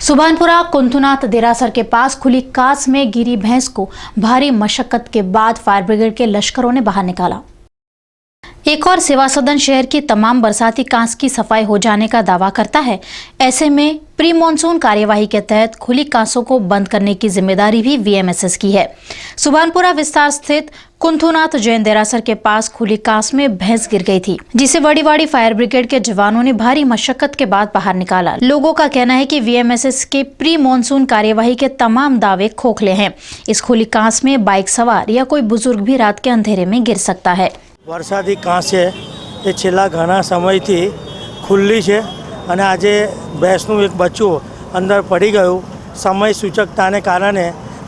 सुभानपुरा कुंथुनाथ देरासर के पास खुली कांच में गिरी भैंस को भारी मशक्कत के बाद फायर ब्रिगेड के लश्करों ने बाहर निकाला। एक और सेवा सदन शहर की तमाम बरसाती कांच की सफाई हो जाने का दावा करता है। ऐसे में प्री मॉनसून कार्यवाही के तहत खुली कांसों को बंद करने की जिम्मेदारी भी वीएमएसएस की है। सुभानपुरा विस्तार स्थित कुंथुनाथ जैन देरासर के पास खुली कांच में भैंस गिर गई थी, जिसे वड़ीवाड़ी फायर ब्रिगेड के जवानों ने भारी मशक्कत के बाद बाहर निकाला। लोगों का कहना है कि वीएमएसएस के प्री मॉनसून कार्यवाही के तमाम दावे खोखले हैं। इस खुली कांच में बाइक सवार या कोई बुजुर्ग भी रात के अंधेरे में गिर सकता है। वरसादी कांच है ये छेल्ला घना समयथी खुल्ली है અને આજે ભેંસનું એક બચ્ચું અંદર પડી ગયું। સમય સૂચકતાને કારણે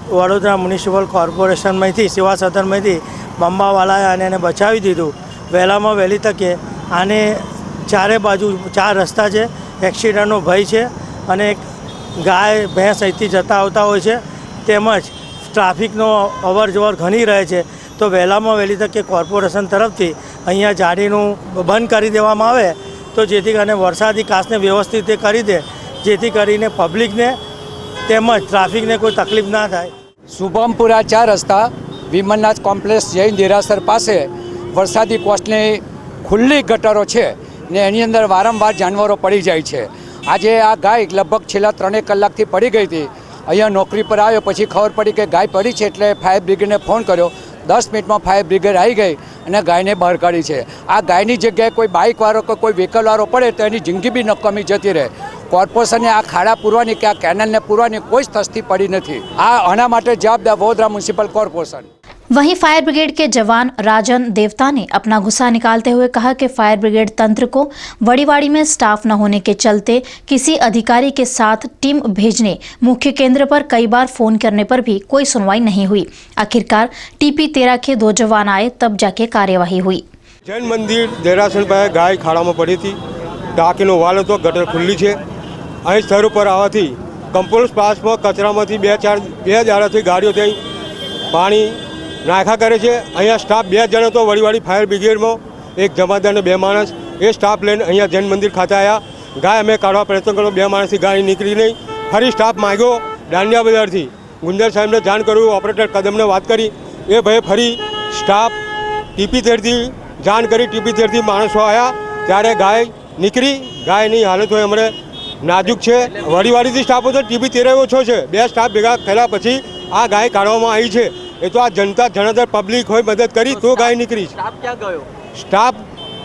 વડોદરા મ્યુનિસિપલ કોર્પોરેશનમાંથી સેવા સદનમાંથી બંબાવાલાએ આને એને બચાવી દીધું। વહેલામાં વહેલી તકે આને ચારે બાજુ ચાર રસ્તા છે, એક્સિડન્ટનો ભય છે અને ગાય ભેંસ અહીંથી જતા આવતા હોય છે, તેમજ ટ્રાફિકનો અવર જવર ઘણી રહે છે। તો વહેલામાં વહેલી તકે કોર્પોરેશન તરફથી અહીંયા જાળીનું બંધ કરી દેવામાં આવે તો જેથી કરીને વરસાદી કાચને વ્યવસ્થિત કરી દે, જેથી કરીને પબ્લિકને તેમજ ટ્રાફિકને કોઈ તકલીફ ના થાય। શુભમપુરા 4 રસ્તા વિમલનાથ કોમ્પ્લેક્સ જૈન દેરાસર પાસે વરસાદી કોચની ખુલ્લી ગટરો છે ને એની અંદર વારંવાર જાનવરો પડી જાય છે। આજે આ ગાય લગભગ છેલ્લા 3 કલાકથી પડી ગઈ હતી। અહીંયા નોકરી પર આવ્યો પછી ખબર પડી કે ગાય પડી છે એટલે ફાયર બ્રિગેડને ફોન કર્યો। 10 મિનિટમાં ફાયર બ્રિગેડ આવી ગઈ અને ગાયને બહાર કાઢી છે। આ ગાયની જગ્યાએ કોઈ બાઇકવાળો કે કોઈ વ્હીકલવાળો પડે તો એની જિંદગી બી નકામી જતી રહે। કોર્પોરેશને આ ખાડા પૂરવાની કે આ કેનલને પૂરવાની કોઈ તસ્તી પડી નથી। આના માટે જવાબદાર વડોદરા म्युनिसिपल कॉर्पोरेशन। वहीं फायर ब्रिगेड के जवान राजन देवता ने अपना गुस्सा निकालते हुए कहा कि फायर ब्रिगेड तंत्र को वड़ीवाड़ी में स्टाफ न होने के चलते किसी अधिकारी के साथ टीम भेजने, मुख्य केंद्र पर कई बार फोन करने पर भी कोई सुनवाई नहीं हुई। आखिरकार टीपी 13 के 2 जवान आए, तब जाके कार्यवाही हुई। जैन मंदिर देरासर पर गाय खाड़ा में पड़ी थी, टाँकीनो वाल हतो, गटर खुल्ली है। अहीं स्थળ पर આવવાથી કંપોઝ પાસમાં કચરામાંથી બે દાડાથી ગાડીઓ ત્યાં પાણી નાખા કરે છે। અહીંયા સ્ટાફ 2 જણ હતો વડીવાડી ફાયર બ્રિગેડમાં, એક જમાદાર ને 2 માણસ। એ સ્ટાફ લઈને અહીંયા જૈન મંદિર ખાતે આવ્યા। ગાય અમે કાઢવા પ્રયત્ન કર્યો, 2 માણસથી ગાડી નીકળી નહીં। ફરી સ્ટાફ માગ્યો દાંડિયા બજારથી, ગુંદર સાહેબને જાણ કર્યું, ઓપરેટર કદમને વાત કરી। એ ભાઈ ફરી સ્ટાફ ટીપી 13થી જાણ કરી, ટીપી 13થી માણસો આવ્યા ત્યારે ગાય નીકળી। ગાયની હાલત હોય હમણાં નાજુક છે। વડીવાડીથી સ્ટાફ હતો, ટીપી 13 ઓછો છે। 2 સ્ટાફ ભેગા થયા પછી આ ગાય કાઢવામાં આવી છે। એ તો આ જનતા જનાદર પબ્લિક હોય મદદ કરી તો ગાય નીકળી। સ્ટાફ ક્યાં ગયો? સ્ટાફ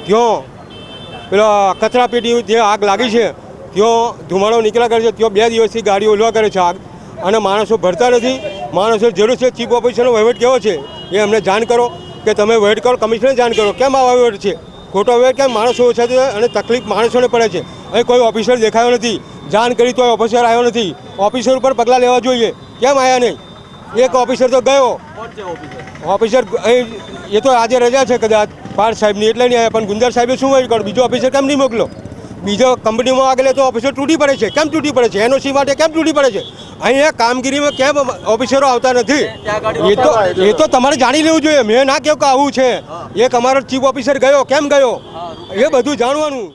ત્યાં પેલા કચરા પેટી જે આગ લાગી છે ત્યાં ધુમાડો નીકળ્યા કરે છે, ત્યાં 2 દિવસથી ગાડીઓ ઓલવા કરે છે આગ, અને માણસો ભરતા નથી। માણસો જરૂર છે। ચીફ ઓફિસરનો વહીવટ કેવો છે એ અમને જાણ કરો કે તમે વહીવટ કરો, કમિશનરને જાણ કરો કેમ આ વહીવટ છે, ખોટો વહીવટ કેમ, માણસો ઓછા છે અને તકલીફ માણસોને પડે છે। અહીં કોઈ ઓફિસર દેખાયો નથી, જાણ કરી તો ઓફિસર આવ્યો નથી। ઓફિસર ઉપર પગલાં લેવા જોઈએ, કેમ આવ્યા નહીં? એક ઓફિસર તો ગયો, ઓફિસર એ તો આજે રજા છે કદાચ પાર સાહેબની એટલે નહીં આવ્યા, પણ ગુંદર સાહેબે શું વહીવટ કરો, બીજો ઓફિસર કેમ નહીં મોકલો? બીજો કંપનીમાં આગળ તો ઓફિસર તૂટી પડે છે, કેમ તૂટી પડે છે? એનઓસી માટે કેમ તૂટી પડે છે? અહીંયા કામગીરીમાં કેમ ઓફિસરો આવતા નથી? એ તો તમારે જાણી લેવું જોઈએ। મેં ના કહ્યું કે આવું છે, એક અમારો ચીફ ઓફિસર ગયો, કેમ ગયો એ બધું જાણવાનું।